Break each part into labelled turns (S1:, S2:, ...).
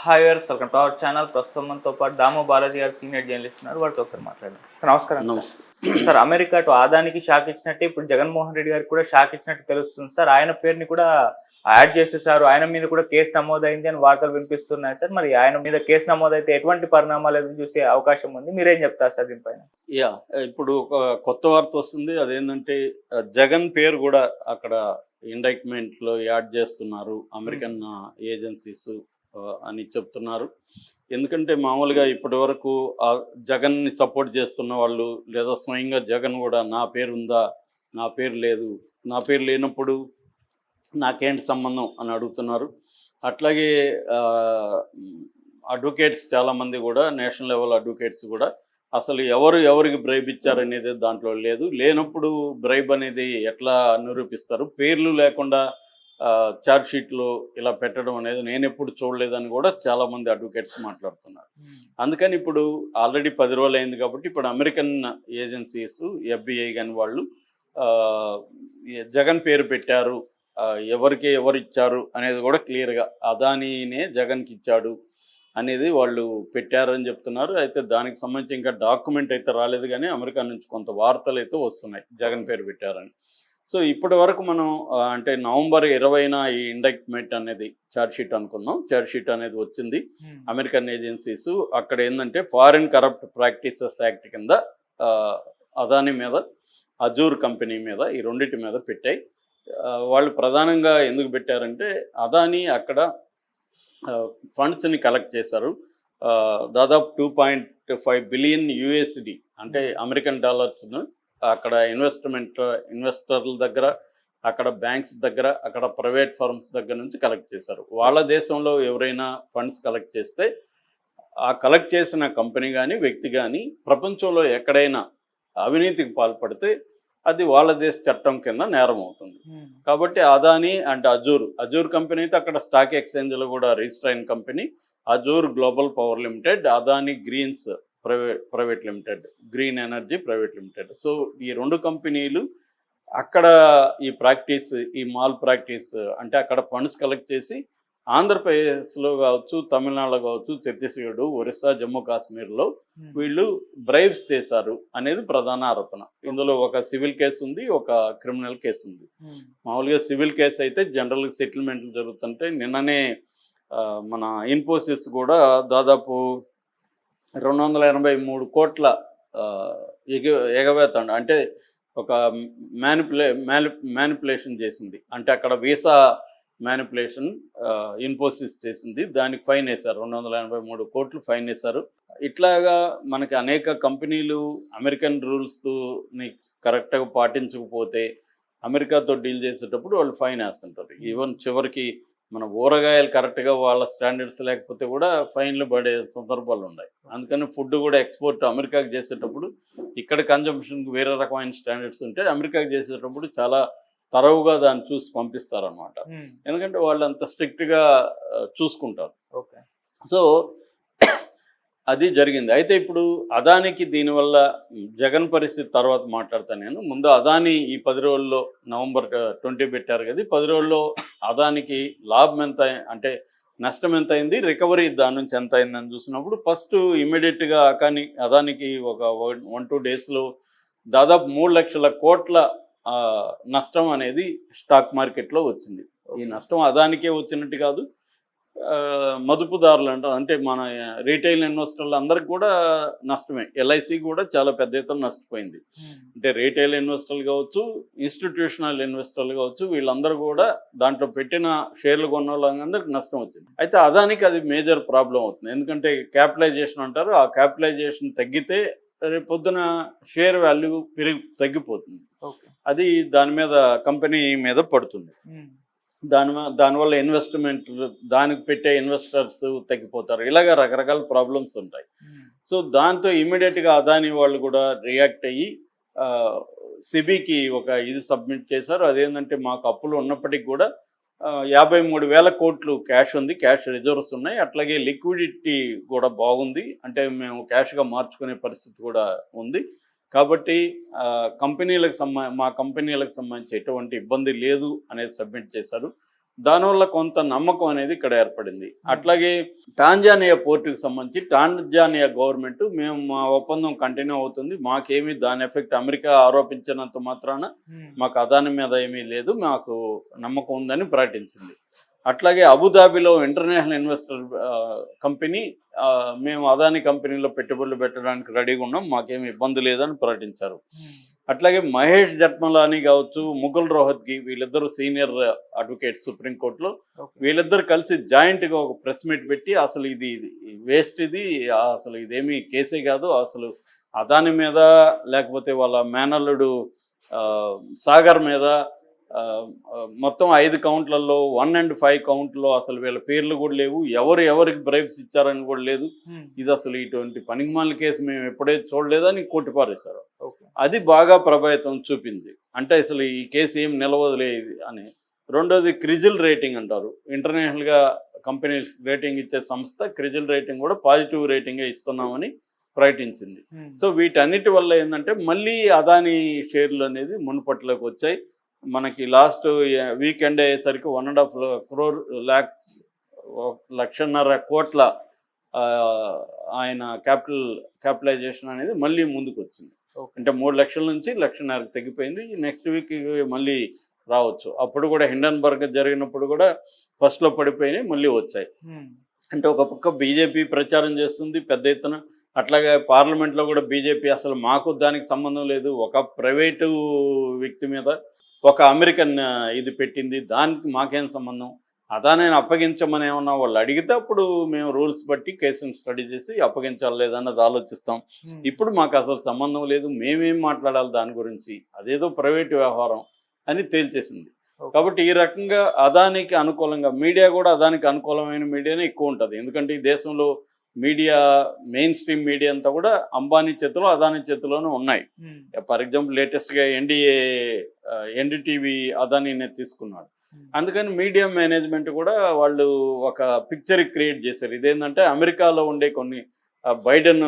S1: Hi viewers, welcome to our channel. ప్రస్తుతం మనతో పాటు దాము బాలాజీ గారు సీనియర్ జర్నలిస్ట్ ఉన్నారు. వారితో ఒకసారి మాట్లాడదాం. నమస్కారం సార్.
S2: నమస్తే.
S1: సార్, అమెరికా అటు ఆదానికి షాక్ ఇచ్చినట్టే ఇప్పుడు జగన్మోహన్ రెడ్డి గారికి కూడా షాక్ ఇచ్చినట్టు తెలుస్తుంది సార్. ఆయన పేరుని కూడా యాడ్ చేసేసారు. ఆయన మీద కూడా కేసు నమోదైంది అని వార్తలు వినిపిస్తున్నాయి సార్. మరి ఆయన మీద కేసు నమోదైతే ఎటువంటి పరిణామాలు ఎదురు చూసే అవకాశం ఉంది? మీరేం చెప్తారు సార్ దీనిపైన?
S2: యా ఇప్పుడు ఒక కొత్త వార్త వస్తుంది. అదేంటంటే జగన్ పేరు కూడా అక్కడ ఇండైట్మెంట్ లో యాడ్ చేస్తున్నారు అమెరికన్ ఏజెన్సీస్ అని చెప్తున్నారు. ఎందుకంటే మామూలుగా ఇప్పటి వరకు జగన్ని సపోర్ట్ చేస్తున్న వాళ్ళు లేదా స్వయంగా జగన్ కూడా నా పేరు ఉందా, నా పేరు లేదు, నా పేరు లేనప్పుడు నాకేంటి సంబంధం అని అడుగుతున్నారు. అట్లాగే అడ్వకేట్స్ చాలామంది కూడా నేషనల్ లెవెల్ అడ్వకేట్స్ కూడా అసలు ఎవరికి బ్రైబ్ ఇచ్చారనేది దాంట్లో లేనప్పుడు బ్రైబ్ అనేది ఎట్లా నిరూపిస్తారు, పేర్లు లేకుండా ఛార్జ్ షీట్లో ఇలా పెట్టడం అనేది నేను ఎప్పుడు చూడలేదని కూడా చాలామంది అడ్వకేట్స్ మాట్లాడుతున్నారు. అందుకని ఇప్పుడు ఆల్రెడీ 10 రోజులు అయింది కాబట్టి ఇప్పుడు అమెరికన్ ఏజెన్సీస్ FBI కానీ వాళ్ళు జగన్ పేరు పెట్టారు, ఎవరు ఇచ్చారు అనేది కూడా క్లియర్గా అదానీనే జగన్కి ఇచ్చాడు అనేది వాళ్ళు పెట్టారని చెప్తున్నారు. అయితే దానికి సంబంధించి ఇంకా డాక్యుమెంట్ అయితే రాలేదు, కానీ అమెరికా నుంచి కొంత వార్తలు అయితే వస్తున్నాయి జగన్ పేరు పెట్టారని. సో ఇప్పటి వరకు మనం అంటే నవంబర్ 20న ఈ ఇండక్ట్మెంట్ అనేది ఛార్జ్ షీట్ అనుకుందాం, ఛార్జ్ షీట్ అనేది వచ్చింది అమెరికన్ ఏజెన్సీస్. అక్కడ ఏంటంటే ఫారిన్ కరప్ట్ ప్రాక్టీసెస్ యాక్ట్ కింద అదానీ మీద, అజూర్ కంపెనీ మీద, ఈ రెండింటి మీద పెట్టాయి. వాళ్ళు ప్రధానంగా ఎందుకు పెట్టారంటే అదానీ అక్కడ ఫండ్స్ని కలెక్ట్ చేశారు. దాదాపు 2.5 బిలియన్ USD అంటే అమెరికన్ డాలర్స్ను అక్కడ ఇన్వెస్టర్ల దగ్గర, అక్కడ బ్యాంక్స్ దగ్గర, అక్కడ ప్రైవేట్ ఫర్మ్స్ దగ్గర నుంచి కలెక్ట్ చేశారు. వాళ్ళ దేశంలో ఎవరైనా ఫండ్స్ కలెక్ట్ చేస్తే ఆ కలెక్ట్ చేసిన కంపెనీ కానీ వ్యక్తి కానీ ప్రపంచంలో ఎక్కడైనా అవినీతికి పాల్పడితే అది వాళ్ళ దేశ చట్టం కింద నేరం అవుతుంది. కాబట్టి అదానీ అండ్ అజూర్ కంపెనీ అయితే అక్కడ స్టాక్ ఎక్స్చేంజ్లో కూడా రిజిస్టర్ అయిన company Azure Global Power Limited, Adani Greens Private Limited, Green Energy Private Limited. So ఈ రెండు కంపెనీలు అక్కడ ఈ మాల్ ప్రాక్టీస్ అంటే అక్కడ ఫండ్స్ కలెక్ట్ చేసి ఆంధ్రప్రదేశ్లో కావచ్చు, తమిళనాడులో కావచ్చు, ఛత్తీస్గఢ్, ఒరిస్సా, జమ్మూ కాశ్మీర్లో వీళ్ళు బ్రైబ్స్ చేశారు అనేది ప్రధాన ఆరోపణ. ఇందులో ఒక సివిల్ కేసు ఉంది, ఒక క్రిమినల్ కేసు ఉంది. మామూలుగా సివిల్ కేసు అయితే జనరల్గా సెటిల్మెంట్లు జరుగుతుంటే నిన్ననే మన ఇన్ఫోసిస్ కూడా దాదాపు 283 కోట్ల ఎగవేత అంటే ఒక మ్యానిపులేషన్ చేసింది. అంటే అక్కడ వీసా మ్యానిపులేషన్ ఇన్ఫోసిస్ చేసింది, దానికి ఫైన్ వేశారు, 283 కోట్లు ఫైన్ వేశారు. ఇట్లాగా మనకి అనేక కంపెనీలు అమెరికన్ రూల్స్తో కరెక్ట్గా పాటించకపోతే అమెరికాతో డీల్ చేసేటప్పుడు వాళ్ళు ఫైన్ వేస్తుంటారు. ఈవెన్ చివరికి మన ఊరగాయలు కరెక్ట్గా వాళ్ళ స్టాండర్డ్స్ లేకపోతే కూడా ఫైన్లు పడే సందర్భాలు ఉన్నాయి. అందుకని ఫుడ్ కూడా ఎక్స్పోర్ట్ అమెరికాకి చేసేటప్పుడు ఇక్కడ కన్జంప్షన్కి వేరే రకమైన స్టాండర్డ్స్ ఉంటే అమెరికాకి చేసేటప్పుడు చాలా తరవుగా దాన్ని చూసి పంపిస్తారనమాట. ఎందుకంటే వాళ్ళు అంత స్ట్రిక్ట్గా చూసుకుంటారు. సో అది జరిగింది. అయితే ఇప్పుడు అదానికి దీనివల్ల జగన్ పరిస్థితి తర్వాత మాట్లాడతాను నేను. ముందు అదాని ఈ 10 రోజుల్లో నవంబర్ 20 పెట్టారు కదా, 10 రోజుల్లో అదానికి లాభం ఎంత అంటే నష్టం ఎంత అయింది, రికవరీ దాని నుంచి ఎంత అయిందని చూసినప్పుడు ఫస్ట్ ఇమ్మీడియట్గా అదానికి ఒక 1-2 డేస్లో దాదాపు 3 లక్షల కోట్ల నష్టం అనేది స్టాక్ మార్కెట్లో వచ్చింది. ఈ నష్టం అదానికే వచ్చినట్టు కాదు, మదుపుదారులు అంటారు, అంటే మన రీటైల్ ఇన్వెస్టర్లు అందరికి కూడా నష్టమే. LIC కూడా చాలా పెద్ద ఎత్తున నష్టపోయింది. అంటే రీటైల్ ఇన్వెస్టర్లు కావచ్చు, ఇన్స్టిట్యూషనల్ ఇన్వెస్టర్లు కావచ్చు, వీళ్ళందరూ కూడా దాంట్లో పెట్టిన షేర్లు కొన్న వాళ్ళందరికీ నష్టం వచ్చింది. అయితే అదానికి అది మేజర్ ప్రాబ్లం అవుతుంది. ఎందుకంటే క్యాపిటలైజేషన్ అంటారు, ఆ క్యాపిటలైజేషన్ తగ్గితే రేపు పొద్దున షేర్ వాల్యూ తగ్గిపోతుంది. అది దాని మీద కంపెనీ మీద పడుతుంది. దానివల్ల ఇన్వెస్ట్మెంట్, దానికి పెట్టే ఇన్వెస్టర్స్ తగ్గిపోతారు. ఇలాగ రకరకాల ప్రాబ్లమ్స్ ఉంటాయి. సో దాంతో ఇమ్మీడియట్గా అదానీ వాళ్ళు కూడా రియాక్ట్ అయ్యి సిబికి ఒక ఇది సబ్మిట్ చేశారు. అదేంటంటే మాకు అప్పులు ఉన్నప్పటికీ కూడా 53,000 కోట్లు క్యాష్ ఉంది, క్యాష్ రిజర్వ్స్ ఉన్నాయి, అట్లాగే లిక్విడిటీ కూడా బాగుంది, అంటే మేము క్యాష్గా మార్చుకునే పరిస్థితి కూడా ఉంది. కాబట్టి మా కంపెనీలకు సంబంధించి ఎటువంటి ఇబ్బంది లేదు అనేది సబ్మిట్ చేశారు. దానివల్ల కొంత నమ్మకం అనేది ఇక్కడ ఏర్పడింది. అట్లాగే టాంజానియా పోర్టుకి సంబంధించి టాంజానియా గవర్నమెంట్ మేము మా ఒప్పందం కంటిన్యూ అవుతుంది, మాకేమీ దాని ఎఫెక్ట్ అమెరికా ఆరోపించినంత మాత్రాన మాకు అదాని మీద ఏమీ లేదు, మాకు నమ్మకం ఉందని ప్రకటించింది. అట్లాగే అబుదాబిలో ఇంటర్నేషనల్ ఇన్వెస్టర్ కంపెనీ మేము అదాని కంపెనీలో పెట్టుబడులు పెట్టడానికి రెడీగా ఉన్నాం, మాకేమి ఇబ్బంది లేదని ప్రకటించారు. అట్లాగే మహేష్ జట్మలాని కావచ్చు, ముకుల్ రోహత్గి, వీళ్ళిద్దరు సీనియర్ అడ్వకేట్స్ సుప్రీంకోర్టులో, వీళ్ళిద్దరు కలిసి జాయింట్గా ఒక ప్రెస్ మీట్ పెట్టి అసలు ఇది వేస్ట్, ఇది అసలు ఇదేమీ కేసే కాదు, అసలు అదాని మీద లేకపోతే వాళ్ళ మేనల్లుడు సాగర్ మీద మొత్తం 5 కౌంట్లలో 1 and 5 కౌంట్లో అసలు వీళ్ళ పేర్లు కూడా లేవు, ఎవరికి బ్రైబ్స్ ఇచ్చారని కూడా లేదు, ఇది అసలు ఇటువంటి పనికిమాలిన కేసు మేము ఎప్పుడైతే చూడలేదని కొట్టిపారేశారు. అది బాగా ప్రభావితం చూపింది. అంటే అసలు ఈ కేసు ఏం నిలవదులేదు అని. రెండోది క్రిజిల్ రేటింగ్ అంటారు, ఇంటర్నేషనల్గా కంపెనీస్ రేటింగ్ ఇచ్చే సంస్థ క్రిజిల్ రేటింగ్ కూడా పాజిటివ్ రేటింగే ఇస్తున్నామని ప్రకటించింది. సో వీటన్నిటి వల్ల ఏంటంటే మళ్ళీ అదాని షేర్లు అనేది మునుపట్లోకి వచ్చాయి. మనకి లాస్ట్ వీకెండ్ అయ్యేసరికి 1.5 crore lakhs 1.5 కోట్ల ఆయన క్యాపిటలైజేషన్ అనేది మళ్ళీ ముందుకు వచ్చింది. అంటే 3 లక్షల నుంచి 1.5 లక్షలకు తగ్గిపోయింది. నెక్స్ట్ వీక్ మళ్ళీ రావచ్చు. అప్పుడు కూడా హిండన్బర్గ్ జరిగినప్పుడు కూడా ఫస్ట్లో పడిపోయినాయి, మళ్ళీ వచ్చాయి. అంటే ఒక పక్క బీజేపీ ప్రచారం చేస్తుంది పెద్ద ఎత్తున, అట్లాగే పార్లమెంట్లో కూడా బీజేపీ అసలు మాకు దానికి సంబంధం లేదు, ఒక ప్రైవేటు వ్యక్తి మీద ఒక అమెరికన్ ఇది పెట్టింది, దానికి మాకేం సంబంధం, అదాని అప్పగించమని ఏమన్నా వాళ్ళు అడిగితే అప్పుడు మేము రూల్స్ బట్టి కేసును స్టడీ చేసి అప్పగించాలి లేదన్నది ఆలోచిస్తాం. ఇప్పుడు మాకు అసలు సంబంధం లేదు, మేమేం మాట్లాడాలి దాని గురించి, అదేదో ప్రైవేటు వ్యవహారం అని తేల్చేసింది. కాబట్టి ఈ రకంగా అదానికి అనుకూలంగా మీడియా కూడా అదానికి అనుకూలమైన మీడియానే ఎక్కువ ఉంటుంది. ఎందుకంటే ఈ దేశంలో మీడియా మెయిన్ స్ట్రీమ్ మీడియా అంతా కూడా అంబానీ చేతిలో అదాని చేతిలోనే ఉన్నాయి. ఫర్ ఎగ్జాంపుల్ లేటెస్ట్గా ఎన్డీటీవీ అదానినే తీసుకున్నాడు. అందుకని మీడియా మేనేజ్మెంట్ కూడా వాళ్ళు ఒక పిక్చర్ క్రియేట్ చేశారు. ఇదేంటంటే అమెరికాలో ఉండే కొన్ని బైడెన్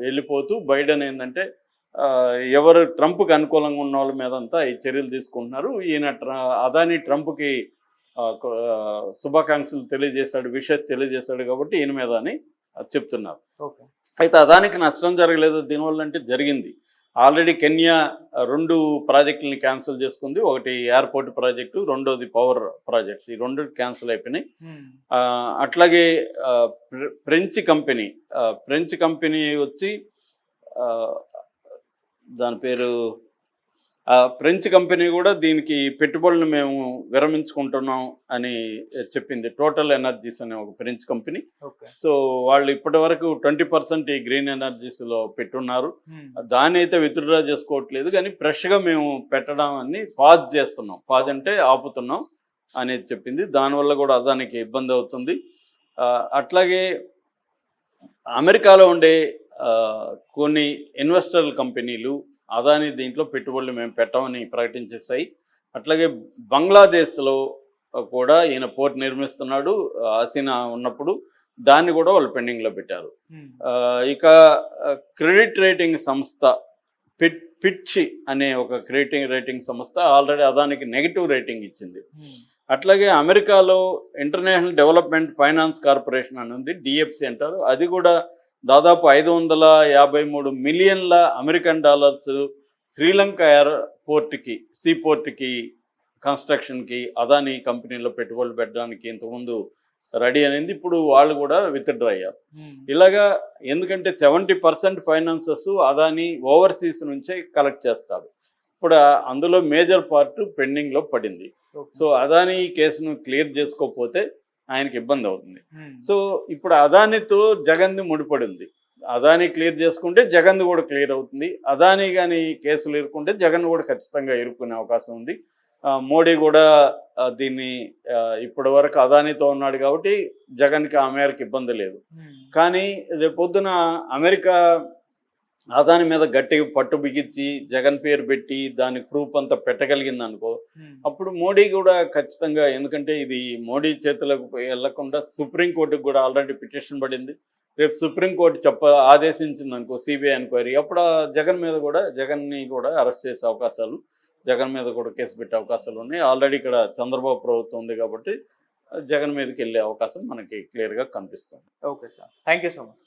S2: వెళ్ళిపోతూ బైడెన్ ఏంటంటే ఎవరు ట్రంప్కి అనుకూలంగా ఉన్న వాళ్ళ మీద అంతా ఈ చర్యలు తీసుకుంటున్నారు, ఈయన అదాని ట్రంప్కి శుభాకాంక్షలు తెలియజేశాడు, విషయం తెలియజేశాడు కాబట్టి ఈయన మీద అని చెప్తున్నారు. అయితే అదానికి నష్టం జరగలేదు దీనివల్ల అంటే జరిగింది. ఆల్రెడీ కెన్యా 2 ప్రాజెక్టులని క్యాన్సిల్ చేసుకుంది, ఒకటి ఎయిర్పోర్ట్ ప్రాజెక్టు, రెండోది పవర్ ప్రాజెక్ట్స్, ఈ 2 క్యాన్సిల్ అయిపోయినాయి. అట్లాగే ఫ్రెంచ్ కంపెనీ వచ్చి దాని పేరు ఫ్రెంచ్ కంపెనీ కూడా దీనికి పెట్టుబడులను మేము విరమించుకుంటున్నాం అని చెప్పింది. టోటల్ ఎనర్జీస్ అనే ఒక ఫ్రెంచ్ కంపెనీ. సో వాళ్ళు ఇప్పటి వరకు 20% ఈ గ్రీన్ ఎనర్జీస్లో పెట్టున్నారు, దాన్ని అయితే విత్డ్రా చేసుకోవట్లేదు, కానీ ఫ్రెష్గా మేము పెట్టడం అని పాజ్ చేస్తున్నాం, పాజ్ అంటే ఆపుతున్నాం అనేది చెప్పింది. దానివల్ల కూడా అదానికి ఇబ్బంది అవుతుంది. అట్లాగే అమెరికాలో ఉండే కొన్ని ఇన్వెస్టర్ కంపెనీలు అదాని దీంట్లో పెట్టుబడులు మేము పెట్టమని ప్రకటించేస్తాయి. అట్లాగే బంగ్లాదేశ్లో కూడా ఈయన పోర్ట్ నిర్మిస్తున్నాడు, హసీనా ఉన్నప్పుడు దాన్ని కూడా వాళ్ళు పెండింగ్లో పెట్టారు. ఇక క్రెడిట్ రేటింగ్ సంస్థ పిచ్ అనే ఒక క్రెడిట్ రేటింగ్ సంస్థ ఆల్రెడీ అదానికి నెగిటివ్ రేటింగ్ ఇచ్చింది. అట్లాగే అమెరికాలో ఇంటర్నేషనల్ డెవలప్మెంట్ ఫైనాన్స్ కార్పొరేషన్ అని ఉంది, డిఎఫ్సి అంటారు, అది కూడా దాదాపు 553 మిలియన్ల అమెరికన్ డాలర్స్ శ్రీలంక ఎయిర్పోర్ట్కి సీపోర్ట్కి కన్స్ట్రక్షన్కి అదాని కంపెనీలో పెట్టుబడులు పెట్టడానికి ఇంతకుముందు రెడీ అనేది, ఇప్పుడు వాళ్ళు కూడా విత్డ్రా అయ్యారు. ఇలాగా ఎందుకంటే 70% ఫైనాన్సెస్ అదాని ఓవర్సీస్ నుంచే కలెక్ట్ చేస్తారు. ఇప్పుడు అందులో మేజర్ పార్ట్ పెండింగ్లో పడింది. సో అదాని కేసును క్లియర్ చేసుకోకపోతే ఆయనకి ఇబ్బంది అవుతుంది. సో ఇప్పుడు అదానితో జగన్ది ముడిపడి ఉంది, అదాని క్లియర్ చేసుకుంటే జగన్ కూడా క్లియర్ అవుతుంది, అదాని కానీ కేసులు ఇరుక్కుంటే జగన్ కూడా ఖచ్చితంగా ఇరుక్కునే అవకాశం ఉంది. మోడీ కూడా దీన్ని ఇప్పటి వరకు అదానితో ఉన్నాడు కాబట్టి జగన్కి ఆ మేరకు ఇబ్బంది లేదు. కానీ రేపొద్దున అమెరికా అదాని మీద గట్టిగా పట్టు బిగించి జగన్ పేరు పెట్టి దానికి ప్రూఫ్ అంతా పెట్టగలిగింది అనుకో, అప్పుడు మోడీ కూడా ఖచ్చితంగా, ఎందుకంటే ఇది మోడీ చేతులకు వెళ్లకుండా సుప్రీంకోర్టుకు కూడా ఆల్రెడీ పిటిషన్ పడింది, రేపు సుప్రీంకోర్టు ఆదేశించింది అనుకో సిబిఐ ఎంక్వైరీ, అప్పుడు జగన్ మీద కూడా జగన్ని కూడా అరెస్ట్ చేసే అవకాశాలు జగన్ మీద కూడా కేసు పెట్టే అవకాశాలు ఉన్నాయి. ఆల్రెడీ ఇక్కడ చంద్రబాబు ప్రభుత్వం ఉంది కాబట్టి జగన్ మీదకి వెళ్ళే అవకాశం మనకి క్లియర్గా కనిపిస్తుంది.
S1: Okay sir, thank you so much.